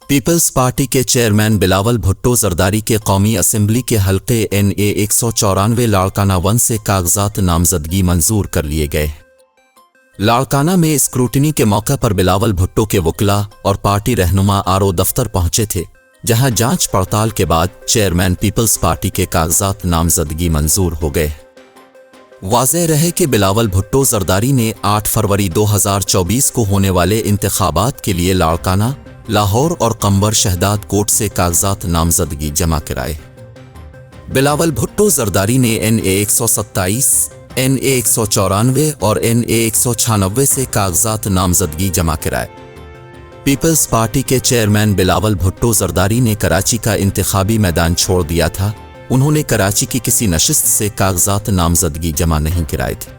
Peoples party के chairman Bilawal Bhutto Zardari के कौमी असम्बली के हल्के NA 194 लाड़काना 1 से कागजात नामजदगी मंजूर कर लिए गए। लाड़काना में स्क्रूटनी के मौके पर बिलावल भुट्टो के वकला और पार्टी रहनुमा RO दफ्तर पहुंचे थे, जहां जांच पड़ताल के बाद चेयरमैन पीपल्स पार्टी के कागजात नामजदगी मंजूर हो गए। वाज़ेह रहे कि बिलावल भुट्टो जरदारी ने 8 फरवरी 2024 को होने वाले इंतखाबात के लिए लाड़काना, लाहौर और कंबर शहदाद कोर्ट से कागजात नामजदगी जमा कराए। बिलावल भुट्टो जरदारी ने NA 127, NA 194 और NA 196 से कागजात नामजदगी जमा कराए। पीपल्स पार्टी के चेयरमैन बिलावल भुट्टो जरदारी ने कराची का इंतखाबी मैदान छोड़ दिया था। उन्होंने कराची की किसी नशिस्त से कागजात नामजदगी जमा नहीं कराए थे।